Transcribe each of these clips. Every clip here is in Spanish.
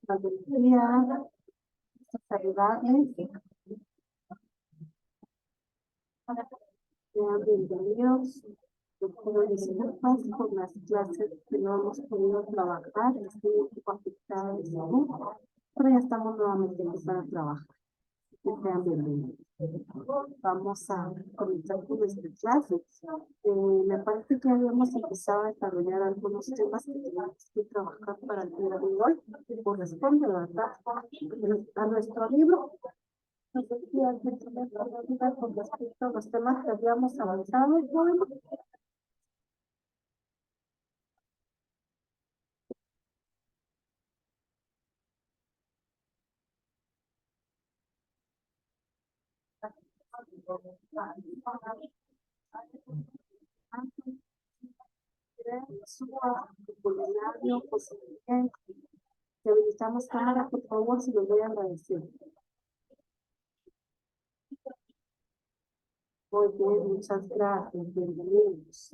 Buenos días, saludarles. Sean bienvenidos. Quiero disculpas por las clases que no hemos podido trabajar. Estoy un poco afectada de salud, pero ya estamos nuevamente empezando a trabajar. Que sean bienvenidos. Vamos a comenzar con nuestra clase. Me parece que habíamos empezado a desarrollar algunos temas que tenemos que trabajar para el día de hoy. Corresponde, ¿verdad?, a nuestro libro. No sé si alguien tiene alguna duda con respecto a los temas que habíamos avanzado. Bueno, su vocabulario, posibilidad, si habilitamos cámara, por favor, se lo voy a agradecer. Muy bien, muchas gracias, bienvenidos.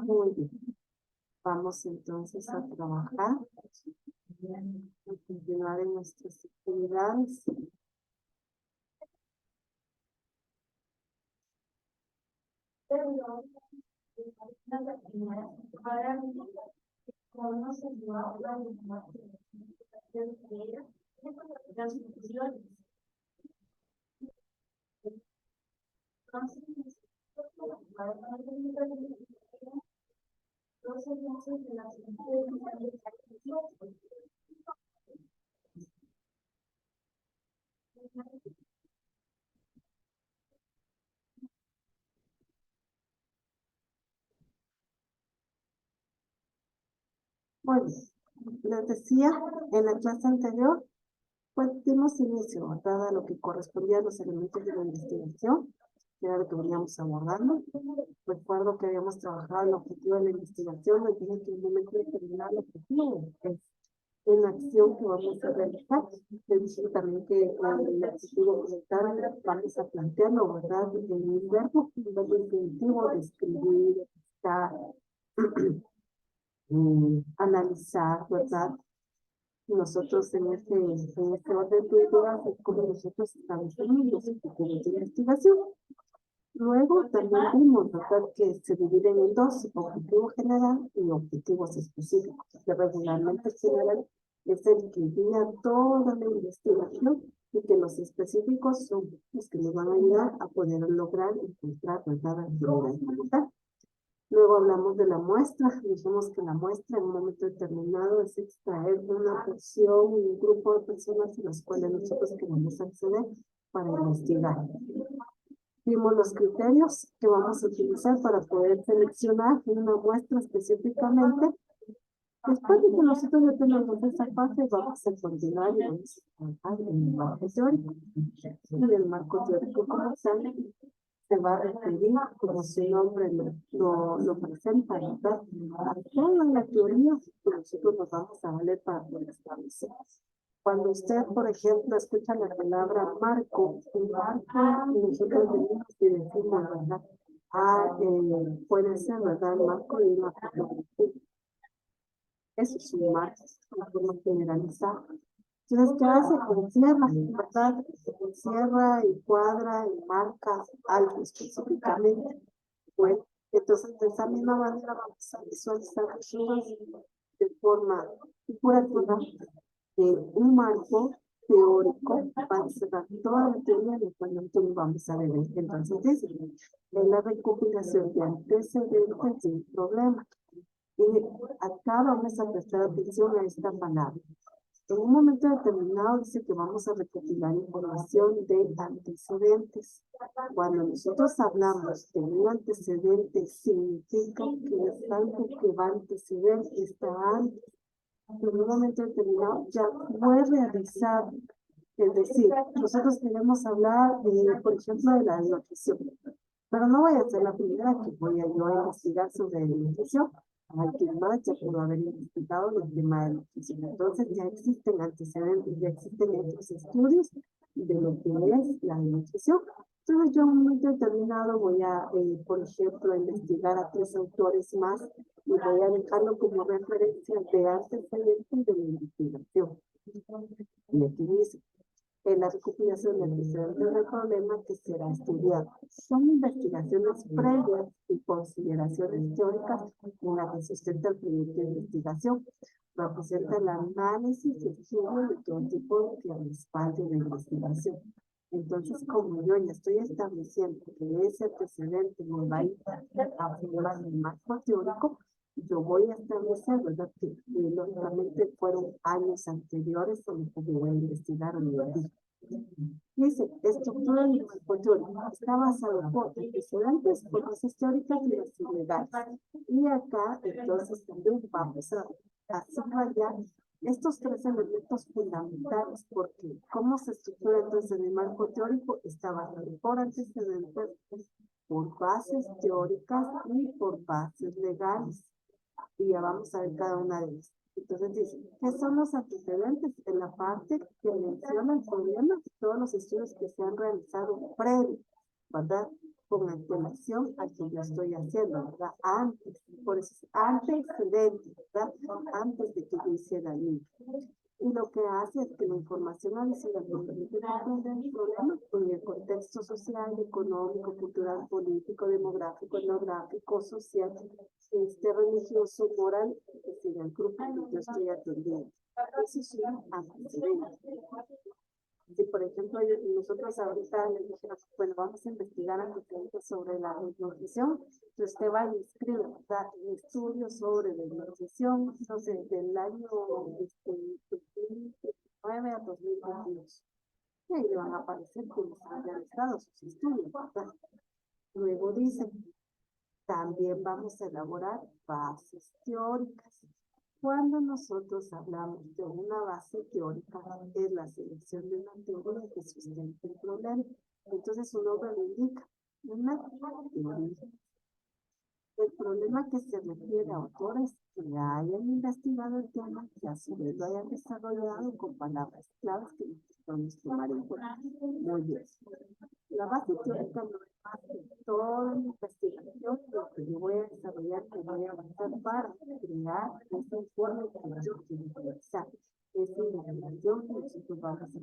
Muy bien, vamos entonces a trabajar, a continuar en nuestras actividades. Bueno, les decía en la clase anterior, pues dimos inicio, ¿verdad?, a lo que correspondía a los elementos de la investigación, que era lo que veníamos abordando. Recuerdo que habíamos trabajado el objetivo de la investigación, nos dije que en un momento determinado el objetivo es una acción que vamos a realizar. Les dije también que el objetivo comentar vamos a plantearlo, ¿verdad?, en un verbo infinitivo, describir, estar, analizar, ¿verdad? Nosotros en este orden de ideas es como nosotros establecemos los objetivos de investigación. Luego también vimos, ¿verdad?, que se dividen en dos: objetivo general y objetivos específicos. Que regularmente el general es el que guía toda la investigación, y que los específicos son los que nos van a ayudar a poder lograr encontrar, ¿verdad?, actividad como tal. Luego hablamos de la muestra. Dijimos que la muestra en un momento determinado es extraer una porción, un grupo de personas a las cuales nosotros queremos acceder para investigar. Vimos los criterios que vamos a utilizar para poder seleccionar una muestra específicamente. Después de que nosotros ya tenemos esa fase, vamos a continuar y vamos a trabajar en el marco teórico. Y el marco teórico, como tal, se va a referir, como su nombre lo presenta, ¿verdad?, a toda la teoría que nosotros nos vamos a valer para poder establecer. Cuando usted, por ejemplo, escucha la palabra marco, un marco, nosotros venimos y decimos, ¿verdad?, puede ser, ¿verdad?, el marco de una fotografía. Eso es un marco, una forma generalizada. Entonces, ¿qué hace? Encierra, ¿verdad? Encierra y cuadra y marca algo específicamente. Bueno, entonces de esa misma manera vamos a visualizar de forma figurativa un marco teórico para encerrar toda la teoría de la cual nosotros vamos a ver. Entonces dice, es la recopilación de antecedentes de un problema. Y acá vamos a prestar atención a esta palabra. En un momento determinado dice que vamos a recopilar información de antecedentes. Cuando nosotros hablamos de un antecedente, significa que es algo que va a anteceder, está antes. En un momento determinado ya fue realizado. Es decir, nosotros queremos hablar, por ejemplo, de la nutrición. Pero no voy a ser la primera que voy a yo a investigar sobre nutrición. Alguien más ya pudo haber investigado el tema de nutrición. Entonces ya existen antecedentes, ya existen otros estudios de lo que es la nutrición. Entonces yo en un momento determinado voy a, por ejemplo, investigar a 3 autores más y voy a dejarlo como referencia de antecedentes de la investigación. Y aquí dice, en la recopilación de antecedentes del problema que será estudiado. Son investigaciones previas y consideraciones teóricas en las que sustenta el proyecto de investigación. Representa el análisis y estudio de todo tipo que respalde la investigación. Entonces, como yo ya estoy estableciendo que ese antecedente me va a ir a formar el marco teórico, yo voy a establecer, ¿verdad? Que lógicamente fueron años anteriores a los que yo voy a investigar hoy en día. Dice, estructura del marco teórico está basado por antecedentes, por bases teóricas y bases legales. Y acá, entonces, también vamos a subrayar estos 3 elementos fundamentales, porque cómo se estructura entonces el marco teórico está basado por antecedentes, por bases teóricas y por bases legales. Y ya vamos a ver cada una de ellas. Entonces dice, ¿qué son los antecedentes? En la parte que menciona el problema, todos los estudios que se han realizado previo, ¿verdad? Con antelación a que yo estoy haciendo, ¿verdad? Antes, por eso es antecedente, ¿verdad? Antes de que yo hiciera el libro. Y lo que hace es que la información adicional nos permite comprender el problema en el contexto social, económico, cultural, político, demográfico, etnográfico, social, religioso, moral, que siga el grupo que yo estoy atendiendo. Eso es un antecedente. Si, por ejemplo, nosotros ahorita le dijéramos, bueno, vamos a investigar antecedentes sobre la nutrición, entonces usted va y escribe un estudio sobre la nutrición, no sé, del año 2009 a 2022. Y ahí le van a aparecer quienes han realizado sus estudios, ¿verdad? Luego dice, también vamos a elaborar bases teóricas. Cuando nosotros hablamos de una base teórica, es la selección de una teoría que sustente el problema. Entonces, su nombre lo indica, una teoría. El problema que se refiere a autores que hayan investigado el tema, que a su vez lo hayan desarrollado con palabras claves que podemos tomar en cuenta. Muy bien. La base teórica no es más que toda la investigación, lo que yo voy a desarrollar, que voy a avanzar para crear ese informe que yo quiero realizar. Esa investigación que nosotros vamos a hacer,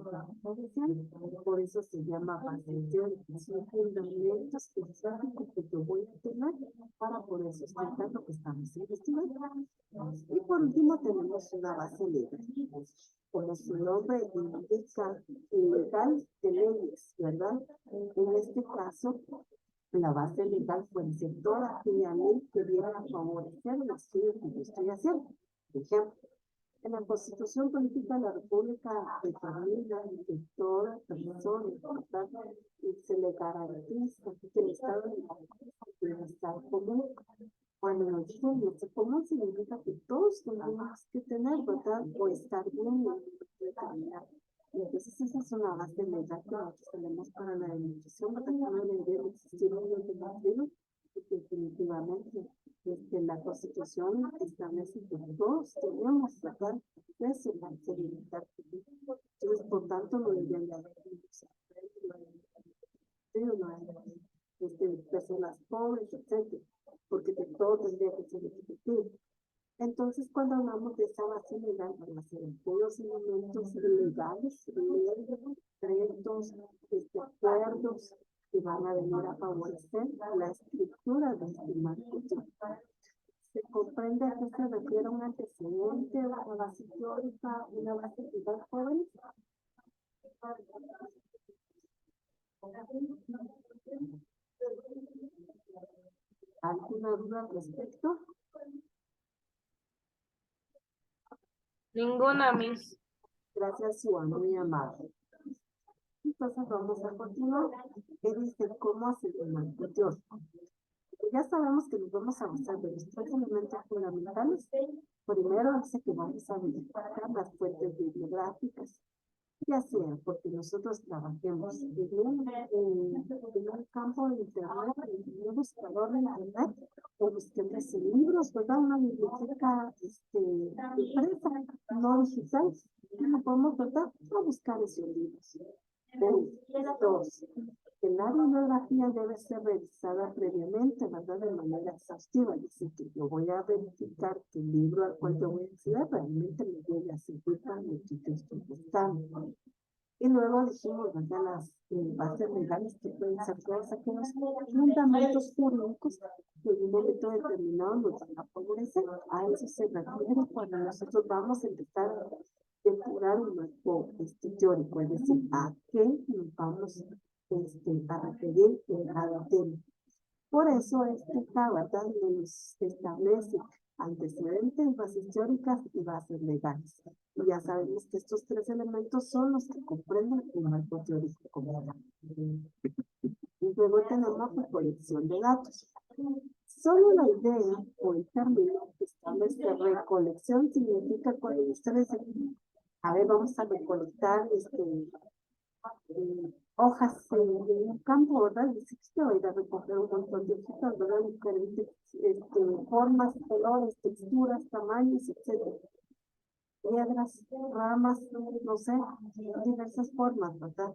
por eso se llama base teórica. Son fundamentos específicos que yo voy a tener para poder sustentar lo que estamos investigando. Y por último tenemos una base legal. Como su nombre indica, legal de leyes, ¿verdad? En este caso, la base legal puede ser toda aquella ley que viene a favorecer el estudio que yo estoy haciendo. Por ejemplo, en la Constitución Política de la República determina que toda persona, ¿verdad? Se le garantiza que el Estado debe estar común. Cuando nos dicen nuestro común significa que todos tenemos que tener, ¿verdad? O estar bien en determinado. Entonces esa es una base legal que nosotros tenemos para la nutrición, ¿verdad? Que no debería existir un alternativo, porque definitivamente la Constitución establece que todos tenemos, ¿verdad? Eso va a ser militar. Entonces, por tanto, no deberían de haber personas pobres, etcétera, porque de todo tendría que ser equitativo. Entonces, cuando hablamos de esa base legal, van a ser todos elementos legales, leyes, decretos, acuerdos que van a venir a favorecer la estructura de este marco. Se comprende a qué se refiere un antecedente, una base teórica, una base legal joven. ¿Alguna duda al respecto? Ninguna, Miss. Gracias, Juan, muy amable. Entonces vamos a continuar. ¿Qué dice cómo hacer el marco teórico? Ya sabemos que nos vamos a basar de los 3 elementos fundamentales. Primero dice que vamos a verificar las fuentes bibliográficas. ya sea porque nosotros trabajemos en un campo de internet, en un buscador de internet, o busquemos en libros, ¿verdad? Una biblioteca impresa, no digital, y no podemos, ¿verdad? A buscar esos libros. Dos, el área de bibliografía debe ser revisada previamente, ¿verdad? De manera exhaustiva. Es decir, que yo voy a verificar que el libro al cual yo voy a acceder realmente me llegue a servir para lo que yo estoy buscando. Y luego dijimos, ¿verdad? Las bases legales que pueden ser todos aquellos fundamentos jurídicos que en un momento determinado nos van a favorecer. A eso se refiere cuando nosotros vamos a empezar a depurar un marco teórico, es decir, a qué nos vamos a referir en cada tema. Por eso esta, ¿verdad? Nos establece antecedentes, bases teóricas y bases legales. Y ya sabemos que estos tres elementos son los que comprenden un marco teórico como tal. Y luego tenemos la recolección de datos. Solo la idea o el término que establece recolección significa cuando ustedes dicen, a ver, vamos a recolectar hojas en un campo, ¿verdad? Dice que va a ir a recoger un montón de hojas, ¿verdad? Diferentes formas, colores, texturas, tamaños, etcétera. Piedras, ramas, no sé, diversas formas, ¿verdad?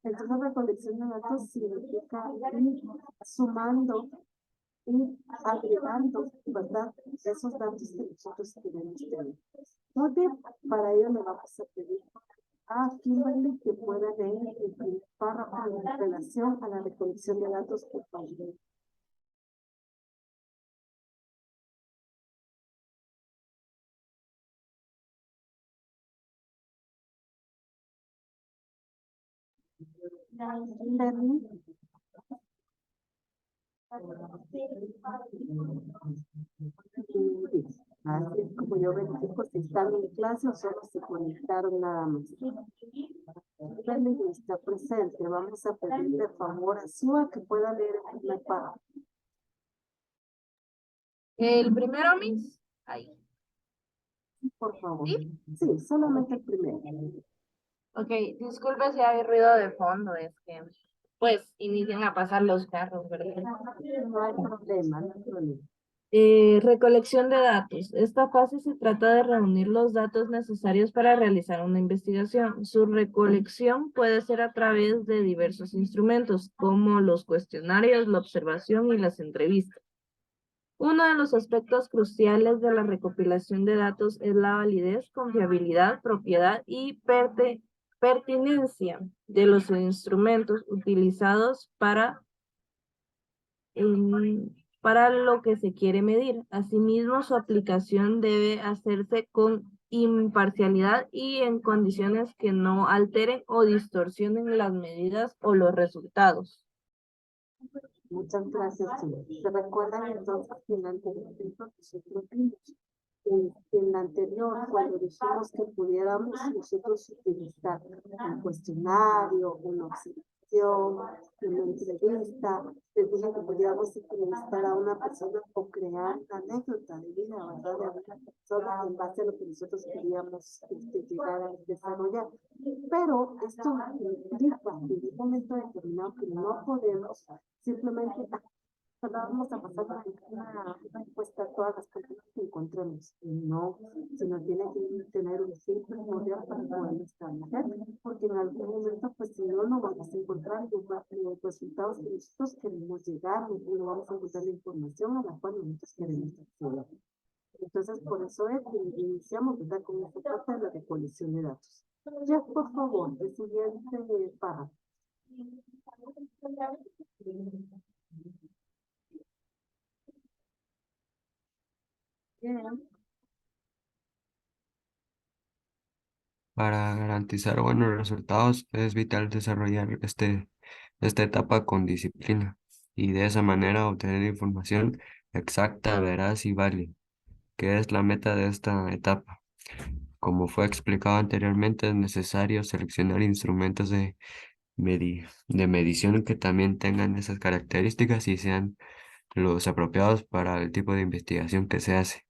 Entonces, recolección de datos significa ir sumando y agregando, ¿verdad? Esos datos que nosotros queremos tener. Muy bien, para ello le vamos a pedir a Kimberly que pueda leer el primer párrafo en relación a la recolección de datos, por favor. Kimberly. Así es como yo verifico si están en clase o solo se conectaron nada más. Kimberly está presente. Vamos a pedirle favor a Sua que pueda leer el primer párrafo. El primero, Miss. Ahí. Por favor. ¿Sí? Sí, solamente el primero. Ok, disculpe si hay ruido de fondo, es que pues inician a pasar los carros, ¿verdad? No hay problema, no hay problema. Recolección de datos. Esta fase se trata de reunir los datos necesarios para realizar una investigación. Su recolección puede ser a través de diversos instrumentos, como los cuestionarios, la observación y las entrevistas. Uno de los aspectos cruciales de la recopilación de datos es la validez, confiabilidad, propiedad y pertinencia de los instrumentos utilizados para lo que se quiere medir. Asimismo, su aplicación debe hacerse con imparcialidad y en condiciones que no alteren o distorsionen las medidas o los resultados. Muchas gracias. Sí. ¿Se recuerdan entonces que en el anterior nosotros vimos? En la anterior, cuando dijimos que pudiéramos nosotros utilizar un cuestionario, una observación, una entrevista, les dije que podíamos entrevistar a una persona o crear una anécdota de vida, ¿verdad? De una persona en base a lo que nosotros queríamos llegar a desarrollar. Pero esto implica en un momento determinado que no podemos simplemente vamos a pasar una encuesta a todas las personas que encontremos. No, sino tiene que tener un fin primordial para poder establecer, porque en algún momento, pues si no, no vamos a encontrar los resultados que nosotros queremos llegar, no vamos a encontrar la información a la cual nosotros queremos acceder. Entonces, por eso es que iniciamos, ¿verdad? Con esta parte de la recolección de datos. Ya, por favor, el siguiente párrafo. Bien. Para garantizar buenos resultados es vital desarrollar esta etapa con disciplina y de esa manera obtener información exacta, veraz y válida, que es la meta de esta etapa. Como fue explicado anteriormente, es necesario seleccionar instrumentos de medición que también tengan esas características y sean los apropiados para el tipo de investigación que se hace.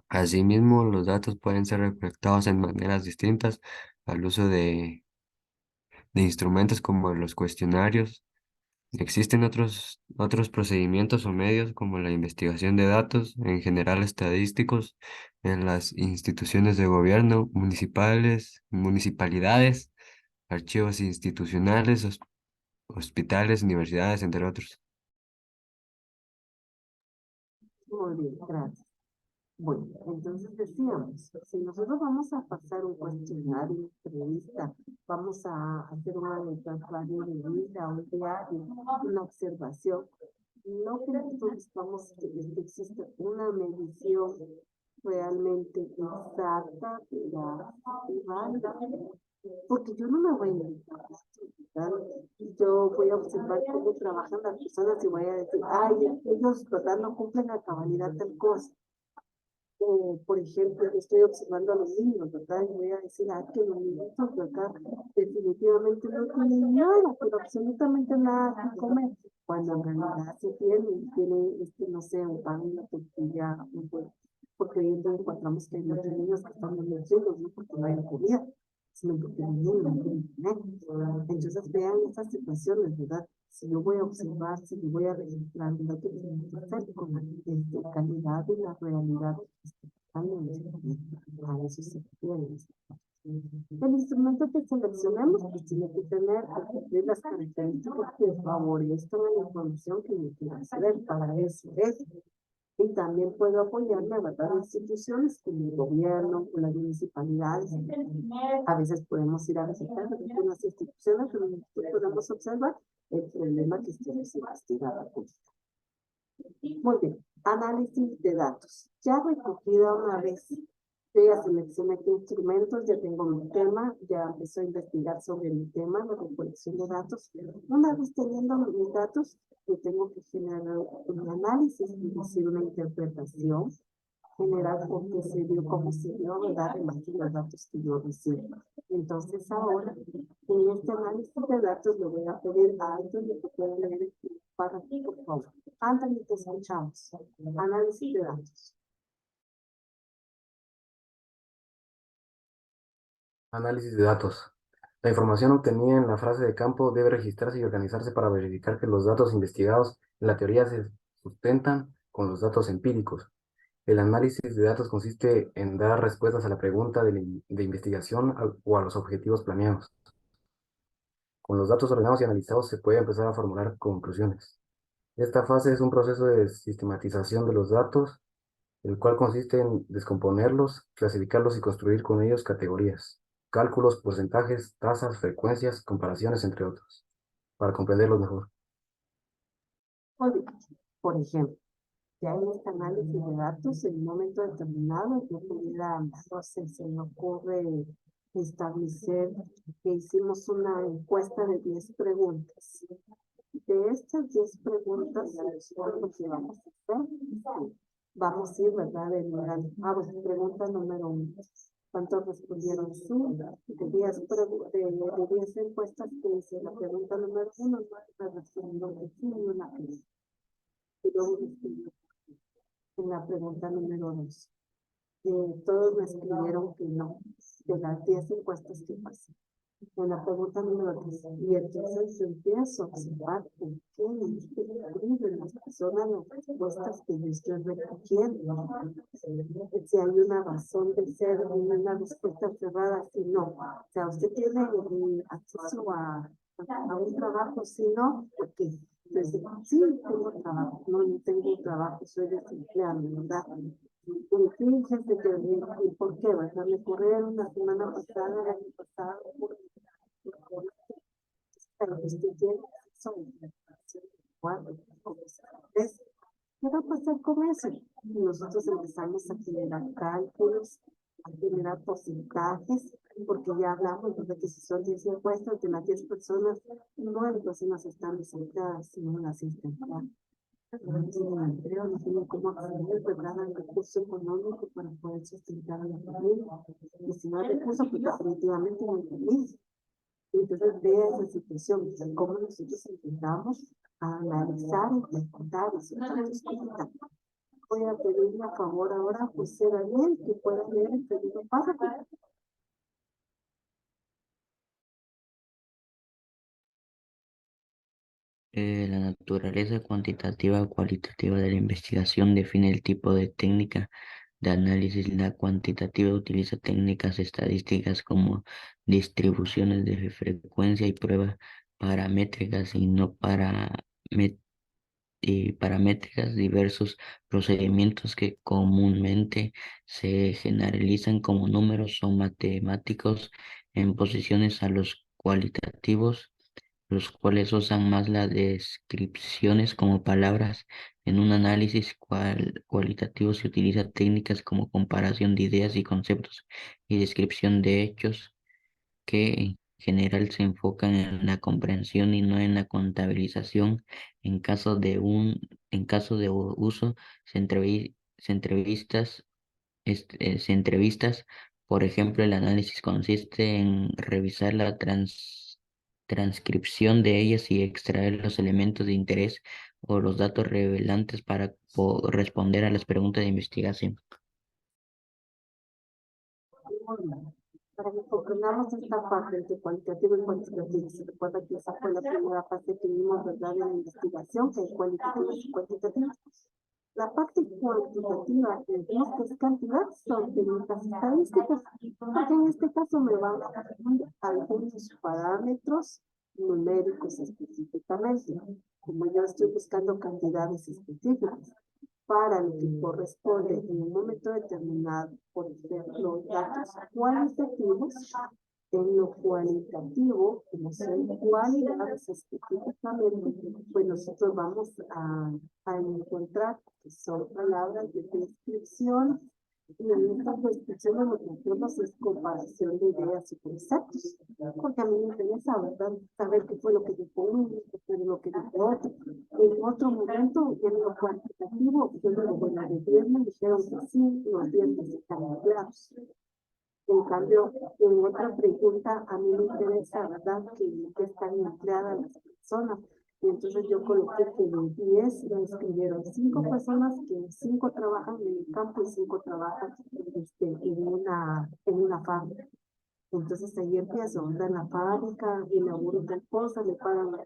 Asimismo, los datos pueden ser recolectados en maneras distintas al uso de instrumentos como los cuestionarios. Existen otros procedimientos o medios como la investigación de datos, en general estadísticos, en las instituciones de gobierno, municipalidades, archivos institucionales, hospitales, universidades, entre otros. Muy bien, gracias. Bueno, entonces decíamos, si nosotros vamos a pasar un cuestionario, una entrevista, vamos a hacer una declaración de vida, un diario, una observación, no que nosotros vamos que existe una medición realmente exacta, y válida, porque yo no me voy a inventar esto, ¿verdad? Yo voy a observar cómo trabajan las personas y voy a decir, ay, ellos, ¿verdad? No cumplen a cabalidad tal cosa. Por ejemplo, yo estoy observando a los niños, ¿verdad? Y voy a decir, que los niños, ¿verdad? Definitivamente no tienen nada, pero absolutamente nada que comer. Cuando en realidad sí tienen, no sé, un pan, una tortilla, un huevo. Porque hoy en día encontramos que hay muchos niños que están desnutridos, no porque no hay comida, sino porque los niños no tienen comer. Entonces vean esas situaciones, ¿verdad? Si yo voy a observar, si yo voy a registrar, lo que tiene que hacer con la calidad y la realidad que está pasando en este momento. A eso se refiere. El instrumento que seleccionamos pues tiene que tener que cumplir las características que favorezcan a la información que yo quiero acceder. Para eso es. Y también puedo apoyarme a ¿verdad? Instituciones como el gobierno, con las municipalidades. A veces podemos ir a visitar algunas instituciones, pero nosotros podemos observar el problema que estemos investigando. Muy bien, análisis de datos. Ya recogida una vez, yo ya seleccioné qué instrumentos, ya tengo mi tema, ya empecé a investigar sobre mi tema, la recolección de datos. Una vez teniendo mis datos, yo tengo que generar un análisis, es decir, una interpretación general por qué se dio, cómo se dio, ¿verdad? En base a los datos que yo recibo. Entonces ahora, en este análisis de datos, le voy a pedir a Anthony que pueda leer el párrafo, por favor. Anthony, te escuchamos. Análisis de datos. Análisis de datos. La información obtenida en la frase de campo debe registrarse y organizarse para verificar que los datos investigados en la teoría se sustentan con los datos empíricos. El análisis de datos consiste en dar respuestas a la pregunta de investigación o a los objetivos planeados. Con los datos ordenados y analizados se puede empezar a formular conclusiones. Esta fase es un proceso de sistematización de los datos, el cual consiste en descomponerlos, clasificarlos y construir con ellos categorías, cálculos, porcentajes, tasas, frecuencias, comparaciones, entre otros, para comprenderlos mejor. Muy bien. Por ejemplo, ya en este análisis de datos, en un momento determinado, yo pudiera, no sé, se me ocurre establecer que hicimos una encuesta de 10 preguntas. De estas 10 preguntas, lo que vamos a hacer, vamos a ir, ¿verdad? Pues, pregunta número 1. ¿Cuántos respondieron sí? De 10 encuestas que hice, la pregunta número 1, no respondieron que sí y una que no. Y luego en la pregunta número 2. Todos me escribieron que no, de las 10 encuestas que pasé. En la pregunta número 3. Y entonces yo empiezo a observar por qué escriben las personas las respuestas que yo estoy recogiendo. Si hay una razón de ser, una respuesta cerrada, si no. O sea, usted tiene acceso a un trabajo, si no, ¿por qué? Entonces, sí, tengo trabajo, no tengo trabajo, soy desempleado, ¿verdad? Y fíjense que, ¿y por qué? ¿Verdad? Me corrieron la semana pasada, el año pasado, pero usted tiene acceso a información ¿qué va a pasar con eso? Y nosotros empezamos a generar cálculos, a generar porcentajes, porque ya hablamos de que si son 10 encuestas, de las 10 personas, 9 personas están desempleadas, sino las empleadas. No tienen empleo, no tienen cómo acceder, ¿verdad?, al recurso económico para poder sustentar a la familia. Y si no hay recursos, pues definitivamente no hay familia. Entonces vea esa situación, o sea, cómo nosotros intentamos analizar, interpretar y cosas. Voy a pedirle a favor ahora a José Daniel que pueda leer el pedido párrafo. La naturaleza cuantitativa o cualitativa de la investigación define el tipo de técnica de análisis. La cuantitativa utiliza técnicas estadísticas como distribuciones de frecuencia y pruebas paramétricas y no paramétricas, diversos procedimientos que comúnmente se generalizan como números o matemáticos en posiciones a los cualitativos, los cuales usan más las descripciones como palabras. En un análisis cualitativo se utiliza técnicas como comparación de ideas y conceptos y descripción de hechos que en general se enfocan en la comprensión y no en la contabilización. En caso de uso, se entrevistas, por ejemplo, el análisis consiste en revisar la transcripción de ellas y extraer los elementos de interés o los datos relevantes para responder a las preguntas de investigación. Para que comprendamos esta parte entre cualitativo y cuantitativo, se recuerda que esa fue la primera parte que vimos, ¿verdad?, en la investigación, que es cualitativa y cuantitativa. La parte cuantitativa en estas cantidades son técnicas estadísticas, porque en este caso me van a dar algunos parámetros numéricos específicamente, como yo estoy buscando cantidades específicas para lo que corresponde en un momento determinado, por ejemplo, datos cualitativos. En lo cualitativo, como son cualidades específicamente, pues nosotros vamos a encontrar que son palabras de descripción, y en estas descripciones lo que hacemos es comparación de ideas y conceptos, porque a mí me interesa, ¿verdad?, saber qué fue lo que dijo uno, qué fue lo que dijo otro. En otro momento, en lo cuantitativo, yo digo, bueno, de 10 me dijeron que sí, los 10 están claros. En cambio, en otra pregunta, a mí me interesa, ¿verdad?, que están empleadas las personas. Y entonces yo coloqué que de 10 me escribieron 5 personas, que 5 trabajan en el campo y 5 trabajan en una fábrica. Entonces ahí empiezo, ¿verdad?, en la fábrica, y laburo tal cosa, le pagan la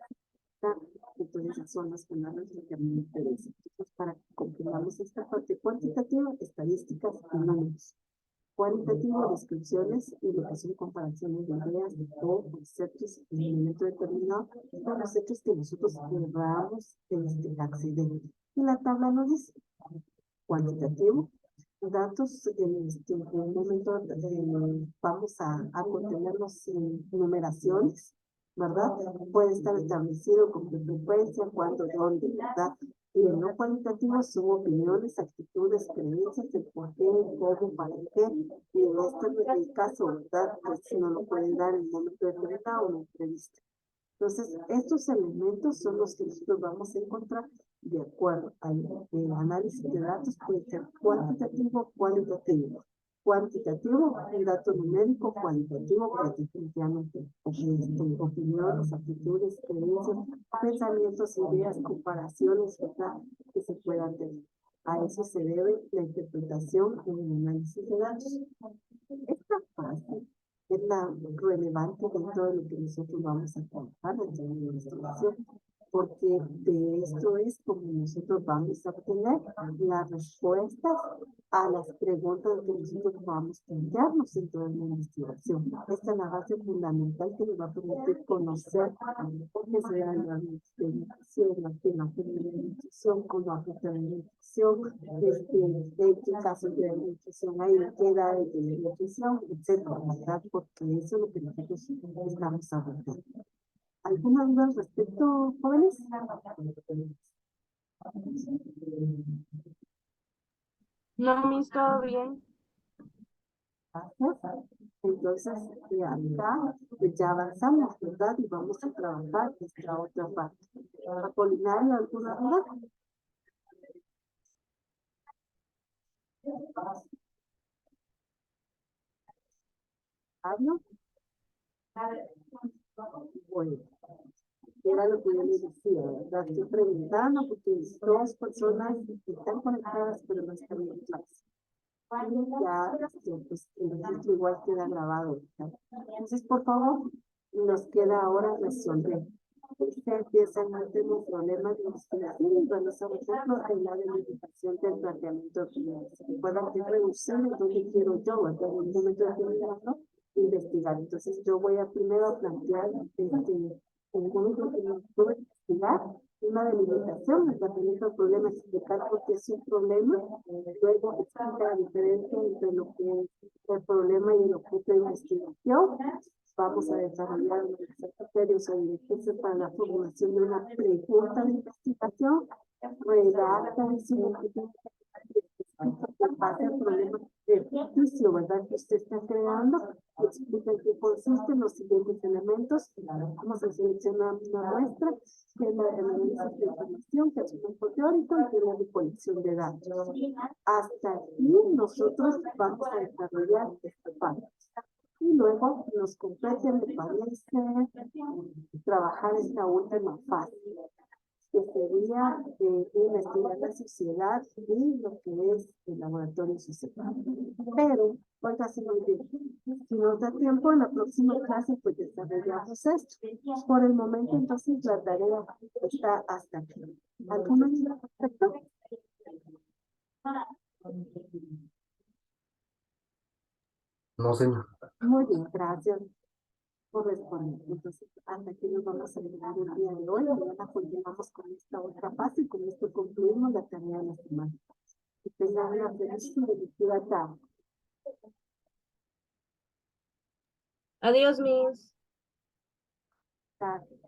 fábrica. Entonces esas son las palabras que a mí me interesan. Entonces, para que comprendamos esta parte cuantitativa, estadísticas y números. Cualitativo, descripciones y lo que son comparaciones de ideas, de todo, conceptos en un momento determinado, con los hechos que nosotros queramos acceder. Y la tabla nos dice cuantitativo, datos en un momento vamos a contenerlos en numeraciones, ¿verdad? Puede estar establecido con qué frecuencia, cuándo, dónde, ¿verdad? Y en lo cualitativo son opiniones, actitudes, creencias, el por qué, cómo, para qué. Y en este no es el caso, ¿verdad? Pues no lo pueden dar en un momento determinado o en una entrevista. Entonces, estos elementos son los que nosotros vamos a encontrar de acuerdo al análisis de datos. Puede ser cuantitativo, cualitativo. Cuantitativo, un dato numérico; cualitativo, pues definitivamente opiniones, actitudes, creencias, pensamientos, ideas, comparaciones, ¿verdad?, que se puedan tener. A eso se debe la interpretación en el análisis de datos. Esta fase es la relevante dentro de lo que nosotros vamos a trabajar dentro de la investigación, porque de esto es como nosotros vamos a obtener las respuestas a las preguntas que nosotros vamos a plantearnos dentro de la investigación. Esta es la base fundamental que nos va a permitir conocer por qué se da la nutrición, la nutrición, cómo afecta la nutrición, en qué casos de nutrición hay, qué edades de nutrición, etcétera, ¿verdad? Porque eso es lo que nosotros estamos abordando. ¿Alguna duda al respecto, jóvenes? No, Miss, todo bien. Gracias. Entonces, acá pues ya avanzamos, ¿verdad? Y vamos a trabajar nuestra otra parte. Apolinario, ¿alguna duda? ¿Hablo? Bueno, era lo que yo les decía, ¿verdad? Estoy preguntando porque dos personas están conectadas, pero no están en clase. Y ya, pues, el registro igual queda grabado, ¿verdad? Entonces, por favor, nos queda ahora resolver. se empiezan a tener problemas de investigación y bueno, por ejemplo, en la delimitación del planteamiento de opiniones. Recuerda que reducir es donde quiero yo, ¿verdad? En un momento determinado, investigar. Entonces, yo voy a primero plantear en un momento que no puedo investigar una delimitación, el planteamiento del problema, explicar por qué es un problema, luego explicar la diferencia entre lo que es el problema y el objeto de investigación. Vamos a desarrollar unos criterios o directrices para la formulación de una pregunta de investigación, redacta y base al problema de juicio, ¿verdad? Que usted está creando, explica en qué consisten los siguientes elementos, cómo se selecciona una muestra, que es la análisis de información, que es un campo teórico y que es la recolección de datos. Hasta aquí nosotros vamos a desarrollar esta parte. Y luego nos compete, me parece, trabajar esta última fase, que sería investigar la sociedad y lo que es el laboratorio social. Pero, oiga, si nos da tiempo, en la próxima clase, pues desarrollamos esto. Por el momento, entonces, la tarea está hasta aquí. ¿Alguna duda al respecto? No, señor. Muy bien, gracias por responder. Entonces, hasta aquí nos vamos a llegar el día de hoy. Mañana continuamos con esta otra fase y con esto concluimos la tarea de la semana. Que tengan una feliz y bendecida tarde. Adiós, Miss. Gracias.